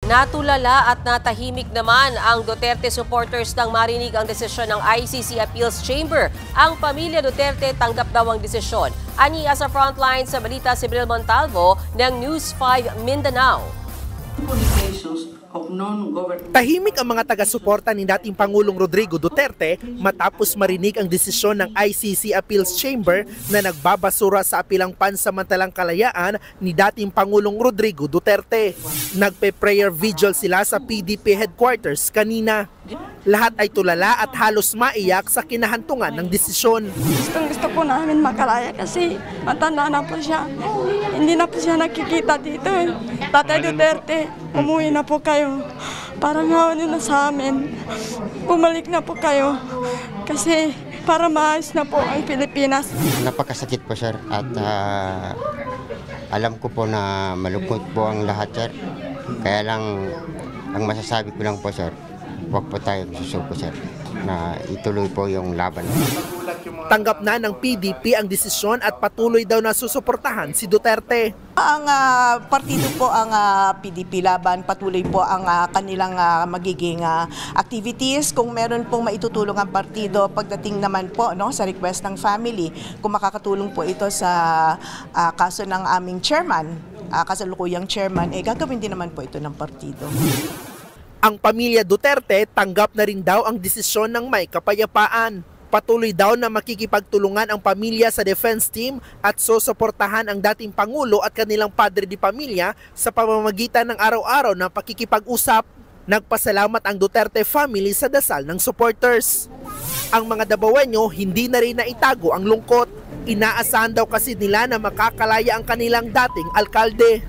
Natulala at natahimik naman ang Duterte supporters nang marinig ang desisyon ng ICC Appeals Chamber. Ang pamilya Duterte tanggap daw ang desisyon. Aniya sa frontline sa balita si Bril Montalvo ng News 5 Mindanao. Tahimik ang mga taga-suporta ni dating Pangulong Rodrigo Duterte matapos marinig ang desisyon ng ICC Appeals Chamber na nagbabasura sa apilang pansamantalang kalayaan ni dating Pangulong Rodrigo Duterte. Nagpe-prayer vigil sila sa PDP headquarters kanina. Lahat ay tulala at halos maiyak sa kinahantungan ng desisyon. Gusto po namin makalaya kasi matanda na po siya. Hindi na po siya nakikita dito. Tatay Duterte, umuwi na po kayo. Parang ngayon na sa amin. Bumalik na po kayo kasi para maayos na po ang Pilipinas. Napakasakit po, sir, at alam ko po na malungkot po ang lahat, sir. Kaya lang, ang masasabi ko lang po, sir, huwag po tayong susuko, sir, na ituloy po yung laban. Tanggap na ng PDP ang desisyon at patuloy daw na susuportahan si Duterte. Ang partido po ang PDP laban, patuloy po ang kanilang magiging activities. Kung meron pong maitutulong ang partido pagdating naman po sa request ng family, kung makakatulong po ito sa kaso ng aming chairman, kasalukuyang chairman, gagawin din naman po ito ng partido. Ang pamilya Duterte tanggap na rin daw ang desisyon ng may kapayapaan. Patuloy daw na makikipagtulungan ang pamilya sa defense team at susuportahan ang dating Pangulo at kanilang padre di pamilya sa pamamagitan ng araw-araw na pakikipag-usap. Nagpasalamat ang Duterte family sa dasal ng supporters. Ang mga Dabawenyo hindi na rin naitago ang lungkot. Inaasahan daw kasi nila na makakalaya ang kanilang dating alkalde.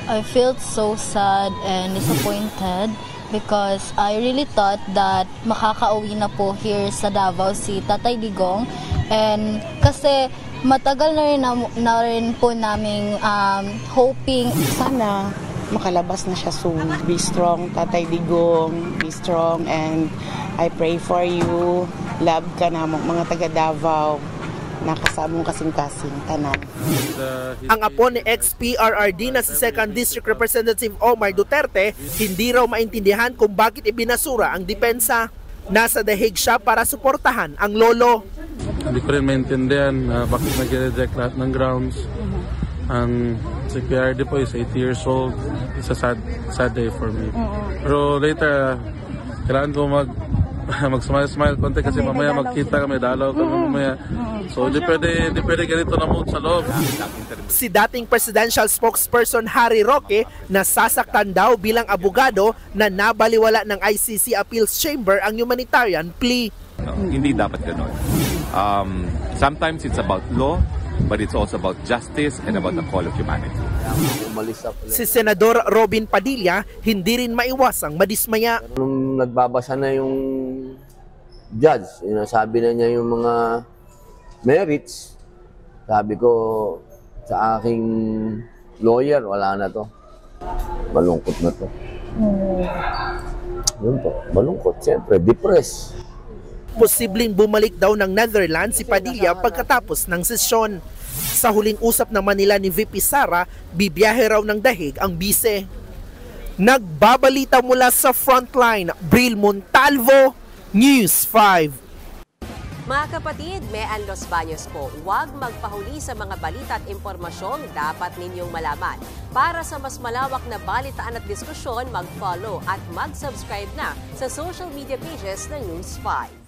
I felt so sad and disappointed because I really thought that makakauwi na po here sa Davao si Tatay Digong, and kasi matagal na rin po naming hoping. Sana makalabas na siya soon. Be strong, Tatay Digong. Be strong, and I pray for you. Love ka na mga taga Davao. Nakasama mong kasing-kasing, tanan. Ang apo ni ex-PRRD na si 2nd District Representative Omar Duterte hindi raw maintindihan kung bakit ibinasura ang depensa. Nasa The Hague siya para suportahan ang lolo. Hindi ko rin maintindihan bakit nag-reject lahat ng grounds. Ang si PRRD po is 80 years old. It's a sad day for me. Pero later, kailangan ko mag-smile konti kasi mamaya magkita kami, dalaw kami mamaya. So di pwede ganito na mood sa loob. Si dating presidential spokesperson Harry Roque nasasaktan daw bilang abogado na nabaliwala ng ICC Appeals Chamber ang humanitarian plea. Hindi dapat gano'n. Sometimes it's about law, but it's also about justice and about the call of humanity. Si Senador Robin Padilla hindi rin maiwasang madismaya. Nung nagbabasa na yung judge, sabi na niya yung mga merits, sabi ko sa aking lawyer, wala na to. Malungkot na to. Yun po, malungkot. Siyempre, depressed. Posibleng bumalik daw ng Netherlands si Padilla pagkatapos ng sesyon. Sa huling usap naman nila ni VP Sara, bibiyahe raw ng dahig ang bise. Nagbabalita mula sa frontline, Bril Montalvo, News 5. Mga kapatid, Mean Los Baños po, huwag magpahuli sa mga balita at impormasyong dapat ninyong malaman. Para sa mas malawak na balitaan at diskusyon, mag-follow at mag-subscribe na sa social media pages ng News 5.